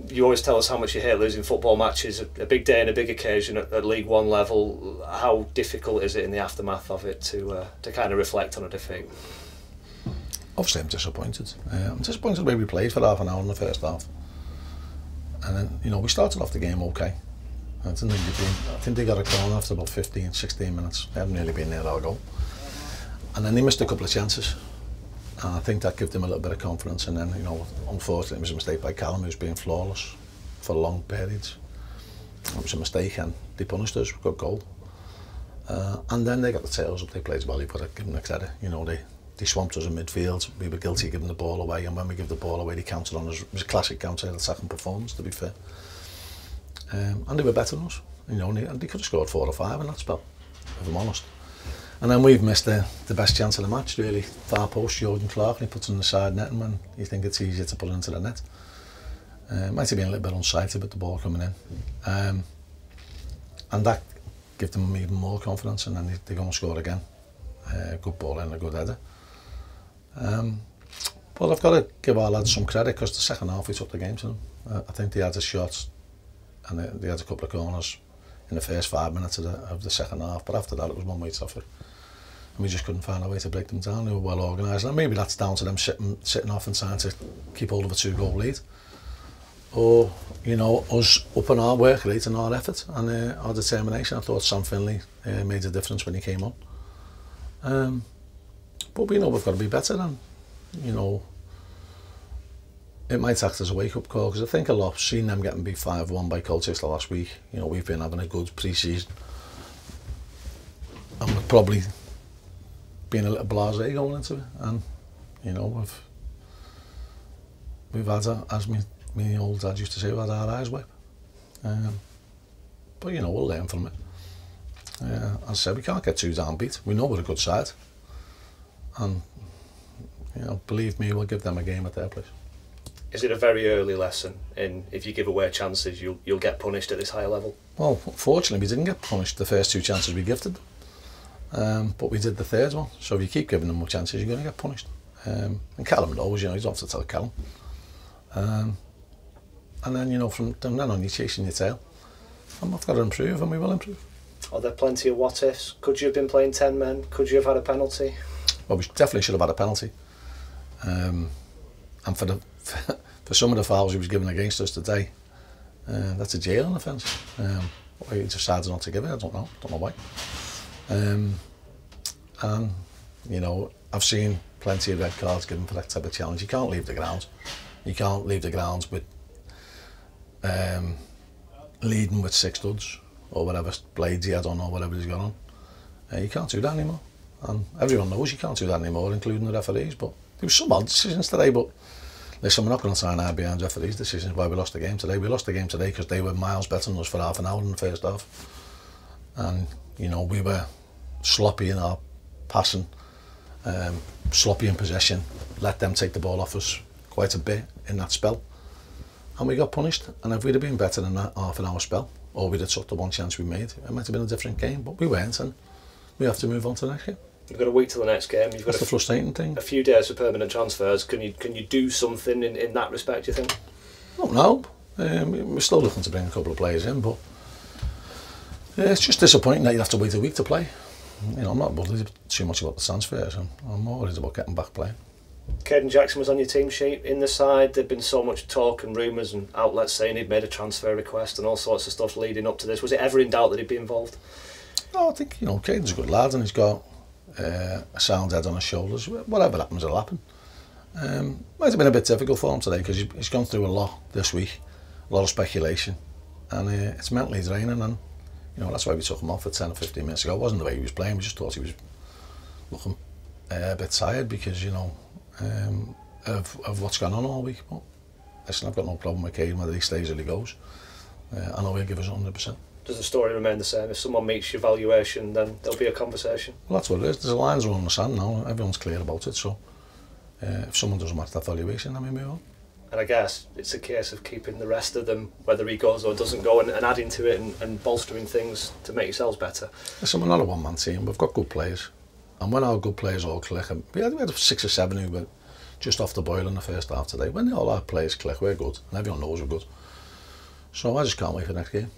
you always tell us how much you hate losing football matches. A big day and a big occasion at League One level. How difficult is it in the aftermath of it to kind of reflect on a defeat? Obviously, I'm disappointed. I'm disappointed the way we played for half an hour in the first half. And then, you know, we started off the game okay. I think they got a corner after about 15, 16 minutes. They haven't really been near our goal. And then they missed a couple of chances. And I think that gave them a little bit of confidence. And then, you know, unfortunately, it was a mistake by Callum, who's been flawless for long periods. It was a mistake, and they punished us. We got goal. And then they got the tails up. They played well. You've got to give them the credit. You know, they swamped us in midfield. We were guilty of giving the ball away, and when we give the ball away, they counted on us. It was a classic counter-attacking performance, to be fair. And they were better than us. You know, and they could have scored 4 or 5 in that spell, if I'm honest. And then we've missed the best chance of the match, really. Far post, Jordan Clark, and he puts it in the side net, and when you think it's easier to put it into the net. Might have been a little bit unsighted with the ball coming in. And that gave them even more confidence, and then they go and score again. Good ball and a good header. But I've got to give our lads some credit, because the second half we took the game to them. I think they had a shot, and they had a couple of corners in the first 5 minutes of the second half, but after that it was one-way traffic. And we just couldn't find a way to break them down. They were well organised, and maybe that's down to them sitting off and trying to keep hold of a 2-goal lead. Or, you know, us up on our work rate and our effort and our determination. I thought Sam Finley made a difference when he came on. But we know we've got to be better, and, you know, it might act as a wake-up call, because I think a lot, seeing them getting beat 5-1 by Colchester last week, you know, we've been having a good pre-season, and we've probably been a little blasé going into it, and, you know, we've had, as me old dad used to say, we've had our eyes wiped. But, you know, we'll learn from it. As I said, we can't get too downbeat. We know we're a good side, and, you know, believe me, we'll give them a game at their place. Is it a very early lesson in, if you give away chances, you'll get punished at this higher level? Well, fortunately, we didn't get punished the first 2 chances we gifted them, but we did the third one. So if you keep giving them more chances, you're going to get punished. And Callum knows, you know, you don't have to tell Callum. And then, you know, from then on, you're chasing your tail. And we've got to improve, and we will improve. Are there plenty of what-ifs? Could you have been playing 10 men? Could you have had a penalty? Well, we definitely should have had a penalty. And for some of the fouls he was given against us today, that's a jailing offence. Why he decided not to give it, I don't know why. And, you know, I've seen plenty of red cards given for that type of challenge. You can't leave the grounds. You can't leave the grounds with leading with 6 studs or whatever blades he had on or whatever he's got on. You can't do that anymore. And everyone knows you can't do that anymore, including the referees. But there was some odd decisions today, but listen, we're not going to sign our behind referees' decisions why we lost the game today. We lost the game today because they were miles better than us for half an hour in the first half. And, you know, we were sloppy in our passing, sloppy in possession, let them take the ball off us quite a bit in that spell. And we got punished. And if we'd have been better than that half an hour spell, or we'd have took the one chance we made, it might have been a different game, but we weren't, and we have to move on to the next game. You've got a week till the next game. You've got the frustrating thing. A few days for permanent transfers. Can you do something in that respect, do you think? I don't know. We're still looking to bring a couple of players in, but it's just disappointing that you have to wait a week to play. You know, I'm not worried too much about the transfers. I'm more worried about getting back playing. Caden Jackson was on your team sheet in the side. There'd been so much talk and rumours and outlets saying he'd made a transfer request and all sorts of stuff leading up to this. Was it ever in doubt that he'd be involved? No, I think, you know, Caden's a good lad, and he's got a sound head on his shoulders. Whatever happens, it'll happen. Might have been a bit difficult for him today because he's gone through a lot this week, a lot of speculation, and it's mentally draining. And, you know, that's why we took him off for 10 or 15 minutes ago. It wasn't the way he was playing. We just thought he was looking a bit tired because, you know, of what's gone on all week. But listen, I've got no problem with Caden whether he stays or he goes. I know he'll give us 100%. Does the story remain the same? If someone meets your valuation, then there'll be a conversation? Well, that's what it is. There's a lines on the sand now. Everyone's clear about it. So if someone doesn't match that valuation, then we move on. And I guess it's a case of keeping the rest of them, whether he goes or doesn't go, and adding to it and bolstering things to make yourselves better. Listen, we're not a one-man team. We've got good players. And when our good players all click, we had 6 or 7 who were just off the boil in the first half today. When all our players click, we're good, and everyone knows we're good. So I just can't wait for the next game.